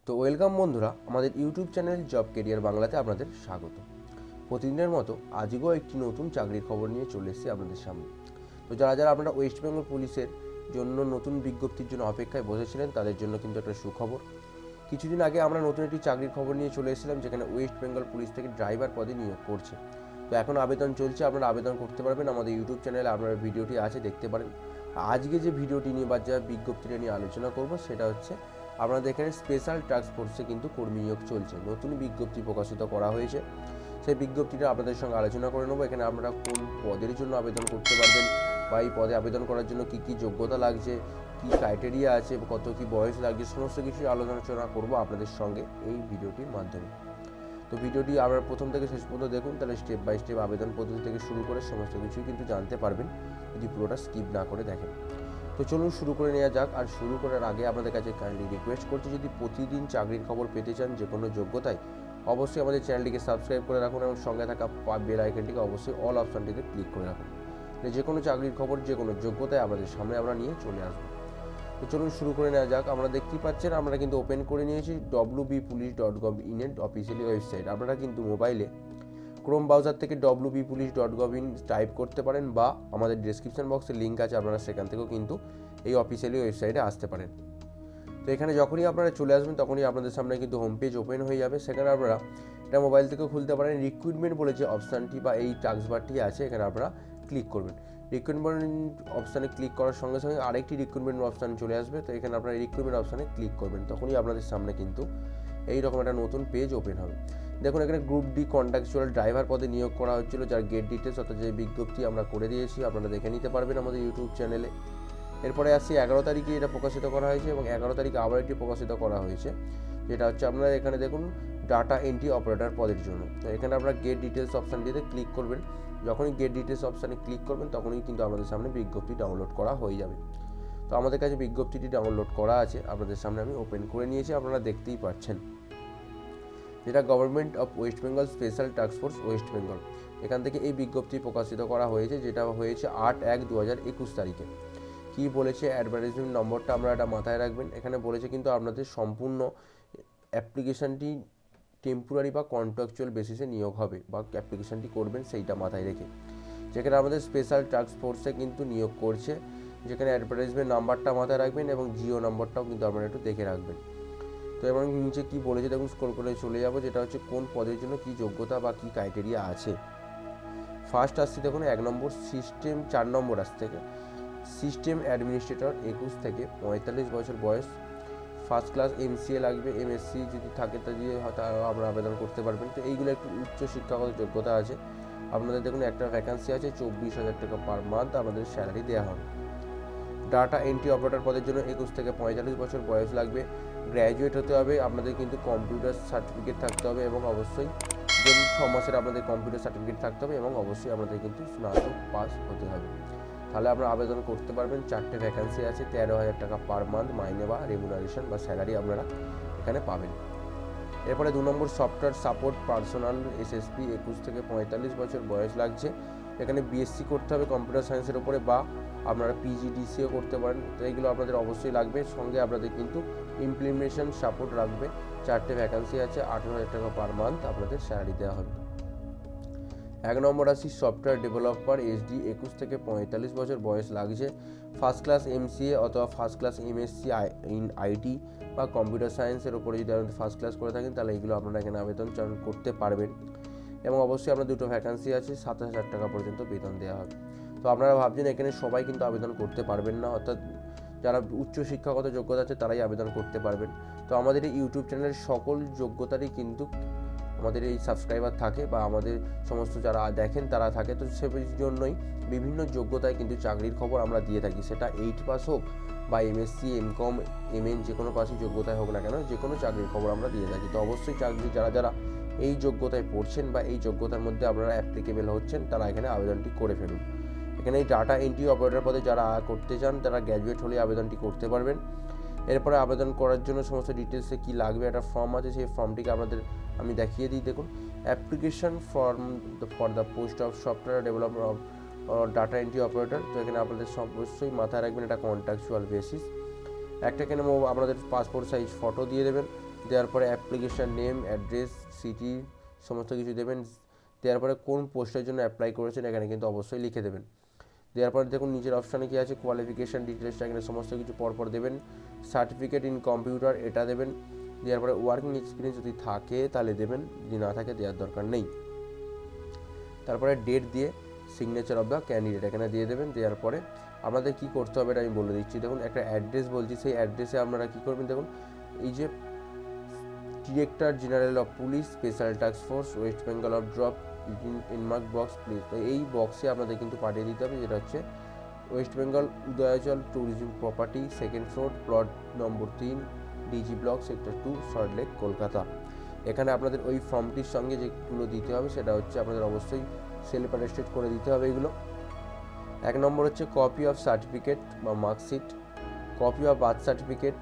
তো ওয়েলকাম বন্ধুরা, আমাদের ইউটিউব চ্যানেল জব কেরিয়ার বাংলাতে আপনাদের স্বাগত। প্রতিদিনের মতো আজকেও একটি নতুন চাকরির খবর নিয়ে চলে এসেছি আপনাদের সামনে। তো যারা আপনারা ওয়েস্ট বেঙ্গল পুলিশের জন্য নতুন বিজ্ঞপ্তির জন্য অপেক্ষায় বসেছিলেন, তাদের জন্য কিন্তু একটা সুখবর। কিছুদিন আগে আমরা নতুন একটি চাকরির খবর নিয়ে চলে এসেছিলাম, যেখানে ওয়েস্ট বেঙ্গল পুলিশ থেকে ড্রাইভার পদে নিয়োগ করছে। তো এখন আবেদন চলছে, আপনারা আবেদন করতে পারবেন। আমাদের ইউটিউব চ্যানেলে আপনার ভিডিওটি আছে, দেখতে পারেন। আজকে যে ভিডিওটি নিয়ে বা যা বিজ্ঞপ্তিটা নিয়ে আলোচনা করব সেটা হচ্ছে আপনাদের এখানে স্পেশাল টাস্ক ফোর্সে কিন্তু কর্মী নিয়োগ চলছে। নতুন বিজ্ঞপ্তি প্রকাশিত করা হয়েছে, সেই বিজ্ঞপ্তিটা আপনাদের সঙ্গে আলোচনা করে নেবো। এখানে আপনারা কোন পদের জন্য আবেদন করতে পারবেন, বা এই পদে আবেদন করার জন্য কী কী যোগ্যতা লাগছে, কী ক্রাইটেরিয়া আছে, কত কী বয়স লাগছে, সমস্ত কিছু আলোচনা করবো আপনাদের সঙ্গে এই ভিডিওটির মাধ্যমে। তো ভিডিওটি আপনারা প্রথম থেকে শেষ পর্যন্ত দেখুন, তাহলে স্টেপ বাই স্টেপ আবেদন পদ্ধতি থেকে শুরু করে সমস্ত কিছুই কিন্তু জানতে পারবেন, যদি পুরোটা স্কিপ না করে দেখেন। তো চলুন শুরু করে নেওয়া যাক। আর শুরু করার আগে আপনাদের কাছে কাইন্ডলি রিকোয়েস্ট করছি, যদি প্রতিদিন চাকরির খবর পেতে চান যে কোনো যোগ্যতায়, অবশ্যই আমাদের চ্যানেলটিকে সাবস্ক্রাইব করে রাখুন এবং সঙ্গে থাকা বেল আইকনটিকে অবশ্যই অল অপশানটিতে ক্লিক করে রাখুন। যে কোনো চাকরির খবর যে কোনো যোগ্যতায় আপনাদের সামনে আমরা নিয়ে চলে আসবো। তো চলুন শুরু করে নেওয়া যাক। আমরা দেখতেই পাচ্ছেন, আমরা কিন্তু ওপেন করে নিয়েছি wbpolice.gov.in এর অফিসিয়ালি ওয়েবসাইট। আপনারা কিন্তু মোবাইলে ক্রোম ব্রাউজার থেকে wbpolice.gov.in টাইপ করতে পারেন, বা আমাদের ডেসক্রিপশন বক্সে লিঙ্ক আছে, আপনারা সেখান থেকেও কিন্তু এই অফিসিয়ালি ওয়েবসাইটে আসতে পারেন। তো এখানে যখনই আপনারা চলে আসবেন, তখনই আপনাদের সামনে কিন্তু হোম পেজ ওপেন হয়ে যাবে। সেখানে আপনারা এটা মোবাইল থেকেও খুলতে পারেন। রিক্রুটমেন্ট বলে যে অপশানটি বা এই টাস্ক বারটি আছে, এখানে আপনারা ক্লিক করবেন। রিক্রুটমেন্ট অপশানে ক্লিক করার সঙ্গে সঙ্গে আরেকটি রিক্রুটমেন্ট অপশান চলে আসবে। তো এখানে আপনারা রিক্রুটমেন্ট অপশানে ক্লিক করবেন, তখনই আপনাদের সামনে কিন্তু এইরকম একটা নতুন পেজ ওপেন হবে। দেখুন, এখানে গ্রুপ ডি কন্ট্রাকচুয়াল ড্রাইভার পদে নিয়োগ করা হচ্ছিল, যার গেট ডিটেলস অর্থাৎ যে বিজ্ঞপ্তি আমরা করে দিয়েছি, আপনারা দেখে নিতে পারবেন আমাদের ইউটিউব চ্যানেলে। এরপরে আসছি 11 তারিখে এটা প্রকাশিত করা হয়েছে, এবং 11 তারিখে আবার এটি প্রকাশিত করা হয়েছে, যেটা হচ্ছে আপনারা এখানে দেখুন ডাটা এন্ট্রি অপারেটর পদের জন্য। তো এখানে আপনারা গেট ডিটেলস অপশানটিতে ক্লিক করবেন। যখনই গেট ডিটেলস অপশানে ক্লিক করবেন, তখনই কিন্তু আমাদের সামনে বিজ্ঞপ্তি ডাউনলোড করা হয়ে যাবে। তো আমাদের কাছে বিজ্ঞপ্তিটি ডাউনলোড করা আছে, আপনাদের সামনে আমি ওপেন করে নিয়েছি, আপনারা দেখতেই পাচ্ছেন। যেটা government of West Bengal special task force West Bengal, এখান থেকে এই বিজ্ঞপ্তি প্রকাশিত করা হয়েছে, যেটা হয়েছে 8/1/2021 তারিখে। কী বলেছে অ্যাডভার্টাইজমেন্ট নম্বরটা আপনারা এটা মাথায় রাখবেন। এখানে বলেছে কিন্তু আপনাদের সম্পূর্ণ অ্যাপ্লিকেশানটি টেম্পোরারি বা কন্ট্রাকচুয়াল বেসিসে নিয়োগ হবে, বা অ্যাপ্লিকেশানটি করবেন সেইটা মাথায় রেখে। যেখানে আমাদের স্পেশাল টাস্ক ফোর্সে কিন্তু নিয়োগ করছে, যেখানে অ্যাডভার্টাইজমেন্ট নাম্বারটা মাথায় রাখবেন এবং জিও নাম্বারটাও কিন্তু আপনারা একটু দেখে রাখবেন। তো এবং নিচে কী বলেছে দেখুন, স্ক্রল করে চলে যাবো, যেটা হচ্ছে কোন পদের জন্য কী যোগ্যতা বা কী ক্রাইটেরিয়া আছে। ফার্স্ট আসছে দেখুন 1 নম্বর সিস্টেম, 4 নম্বর আসছে থেকে সিস্টেম অ্যাডমিনিস্ট্রেটর 21 থেকে 45 বছর বয়স। ফার্স্ট ক্লাস MCA লাগবে, MSc যদি থাকে তা দিয়ে হয়তো আপনারা আবেদন করতে পারবেন। তো এইগুলো একটু উচ্চ শিক্ষাগত যোগ্যতা আছে। আপনাদের দেখুন একটা ভ্যাকান্সি আছে, 24,000 টাকা পার মান্থ আপনাদের স্যালারি দেওয়া হবে। ডাটা এন্ট্রি অপারেটর পদের জন্য 21 থেকে 45 বছর বয়স লাগবে। গ্র্যাজুয়েট হতে হবে, আপনাদের কিন্তু কম্পিউটার সার্টিফিকেট থাকতে হবে, এবং অবশ্যই যদি 6 মাসের আপনাদের কম্পিউটার সার্টিফিকেট থাকতে হবে, এবং অবশ্যই আপনাদের কিন্তু স্নাতক পাস হতে হবে। তাহলে আপনারা আবেদন করতে পারবেন। 4টে ভ্যাকান্সি আছে, 13,000 টাকা পার মান্থ মাইনে বা রেমুনারেশন বা স্যালারি আপনারা এখানে পাবেন। এরপরে 2 নম্বর সফটওয়্যার সাপোর্ট পার্সোনাল SSP 21 থেকে 45 বছর বয়স লাগছে। এখানে BSc করতে হবে কম্পিউটার সায়েন্সের উপরে, বা আপনারা PGDCও করতে পারেন। তো এইগুলো আপনাদের অবশ্যই লাগবে। সঙ্গে আপনাদের কিন্তু ইমপ্লিমেন্টেশন সাপোর্ট রাখবে। 4টে ভ্যাকান্সি আছে, 18,000 টাকা পার মান্থ আপনাদের স্যালারি দেওয়া হবে। 1 নম্বর আসি সফটওয়্যার ডেভেলপার SD 21 থেকে 45 বছর বয়স লাগছে। ফার্স্ট ক্লাস MCA অথবা first class MSc in IT বা কম্পিউটার সায়েন্সের ওপরে যদি আপনি ফার্স্ট ক্লাস করে থাকেন, তাহলে এইগুলো আপনারা এখানে আবেদন করতে পারবেন। এবং অবশ্যই আপনার 2টো ভ্যাকান্সি আছে, 27,000 টাকা পর্যন্ত বেতন দেওয়া হবে। তো আপনারা ভাবছেন এখানে সবাই কিন্তু আবেদন করতে পারবেন না, অর্থাৎ যারা উচ্চ শিক্ষাগত যোগ্যতা আছে তারাই আবেদন করতে পারবেন। তো আমাদের এই ইউটিউব চ্যানেলের সকল যোগ্যতারই কিন্তু আমাদের এই সাবস্ক্রাইবার থাকে, বা আমাদের সমস্ত যারা দেখেন তারা থাকে। তো সেই জন্যই বিভিন্ন যোগ্যতায় কিন্তু চাকরির খবর আমরা দিয়ে থাকি, সেটা 8 পাস হোক বা MSc MCom MN যে কোনো পাসই যোগ্যতায় হোক না কেন, যে কোনো চাকরির খবর আমরা দিয়ে থাকি। তো অবশ্যই চাকরি যারা এই যোগ্যতায় পড়ছেন বা এই যোগ্যতার মধ্যে আপনারা অ্যাপ্লিকেবল হচ্ছেন, তারা এখানে আবেদনটি করে ফেলুন। এখানে এই ডাটা এন্ট্রি অপারেটর পদে যারা করতে চান, তারা গ্র্যাজুয়েট হলে আবেদনটি করতে পারবেন। এরপরে আবেদন করার জন্য সমস্ত ডিটেলসে কী লাগবে, একটা ফর্ম আছে, সেই ফর্মটিকে আপনাদের আমি দেখিয়ে দিই। দেখুন, application form for the post of software developer of data entry operator. তো এখানে আপনাদের অবশ্যই মাথায় রাখবেন এটা কন্ট্রাকচুয়াল বেসিস। একটা এখানে আপনাদের পাসপোর্ট সাইজ ফটো দিয়ে দেবেন, দেওয়ার পরে অ্যাপ্লিকেশান নেম, অ্যাড্রেস, সিটি সমস্ত কিছু দেবেন। দেওয়ার পরে কোন পোস্টের জন্য অ্যাপ্লাই করেছেন এখানে কিন্তু অবশ্যই লিখে দেবেন। দেওয়ার পরে দেখুন নিচের অপশানে কী আছে, কোয়ালিফিকেশান ডিটেলসটা এখানে সমস্ত কিছু পরপর দেবেন। সার্টিফিকেট ইন কম্পিউটার এটা দেবেন। দেওয়ার পরে ওয়ার্কিং এক্সপিরিয়েন্স যদি থাকে তাহলে দেবেন, যদি না থাকে দেওয়ার দরকার নেই। তারপরে ডেট দিয়ে সিগনেচার অফ দ্য ক্যান্ডিডেট এখানে দিয়ে দেবেন। দেওয়ার পরে আমাদের কী করতে হবে এটা আমি বলে দিচ্ছি। দেখুন একটা অ্যাড্রেস বলছি, সেই অ্যাড্রেসে আপনারা কী করবেন, দেখুন এই যে director general of police special task force West Bengal of drop in mark box please, তো এই বক্সে আপনাদের কিন্তু পাঠিয়ে দিতে হবে, যেটা হচ্ছে west Bengal Udayachal tourism property, 2nd floor, plot number 3, DG block, sector 2, Salt Lake, Kolkata. এখানে আপনাদের ওই ফর্মটির সঙ্গে যেগুলো দিতে হবে সেটা হচ্ছে আপনাদের অবশ্যই সেলফ অ্যাটেস্টেড করে দিতে হবে এগুলো। 1 নম্বর হচ্ছে কপি অফ সার্টিফিকেট বা marksheet, copy of birth certificate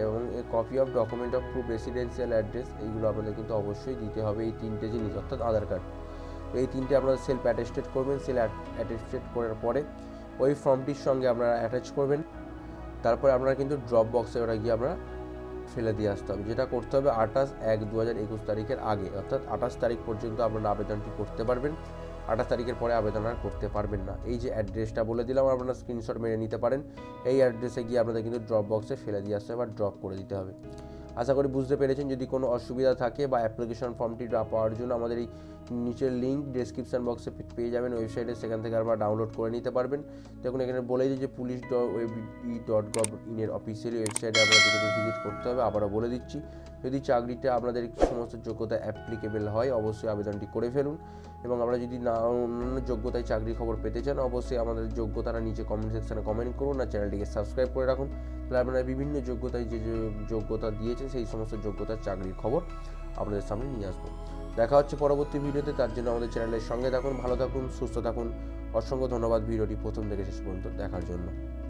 এবং copy of document of proof residential address, এইগুলো আপনাদের কিন্তু অবশ্যই দিতে হবে, এই 3টে জিনিস, অর্থাৎ আধার কার্ড। এই 3টে আপনারা সেলফ অ্যাটেস্টেড করবেন। সেলফ অ্যাটেস্টেড করার পরে ওই ফর্মটির সঙ্গে আপনারা অ্যাটাচ করবেন। তারপরে আপনারা কিন্তু ড্রপ বক্সে ওটা গিয়ে আপনারা ফেলে দিয়ে আসতে হবে। যেটা করতে হবে 28/1/2021 তারিখের আগে, অর্থাৎ 28 তারিখ পর্যন্ত আপনারা আবেদনটি করতে পারবেন। 28 তারিখের পরে আবেদন আর করতে পারবেন না। এই যে অ্যাড্রেসটা বলে দিলাম, আপনারা স্ক্রিনশট মেরে নিতে পারেন। এই অ্যাড্রেসে গিয়ে আপনাদের কিন্তু ড্রপ বক্সে ফেলে দিয়ে আসতে হবে, ড্রপ করে দিতে হবে। আশা করি বুঝতে পেরেছেন। যদি কোনো অসুবিধা থাকে বা অ্যাপ্লিকেশন ফর্মটি পাওয়ার জন্য আমাদের এই নিচের লিঙ্ক ডেসক্রিপশন বক্সে পেয়ে যাবেন ওয়েবসাইটে, সেখান থেকে আপনারা ডাউনলোড করে নিতে পারবেন। দেখুন এখানে বলে দিই যে police.web.gov.in এর অফিসিয়ালি ওয়েবসাইটে আপনাদের কিন্তু ভিজিট করতে হবে। আবারও বলে দিচ্ছি, যদি চাকরিটা আপনাদের সমস্ত যোগ্যতা অ্যাপ্লিকেবল হয় অবশ্যই আবেদনটি করে ফেলুন। এবং আমরা যদি না অন্যান্য যোগ্যতায় চাকরির খবর পেতে চান অবশ্যই আমাদের যোগ্যতাটা নিচে কমেন্ট সেকশানে কমেন্ট করুন, আর চ্যানেলটিকে সাবস্ক্রাইব করে রাখুন। তাহলে আপনারা বিভিন্ন যোগ্যতায় যে যোগ্যতা দিয়েছে সেই সমস্ত যোগ্যতার চাকরির খবর আপনাদের সামনে নিয়ে আসবো। দেখা হচ্ছে পরবর্তী ভিডিওতে, তার জন্য আমাদের চ্যানেলের সঙ্গে থাকুন। ভালো থাকুন, সুস্থ থাকুন। অসংখ্য ধন্যবাদ ভিডিওটি প্রথম থেকে শেষ পর্যন্ত দেখার জন্য।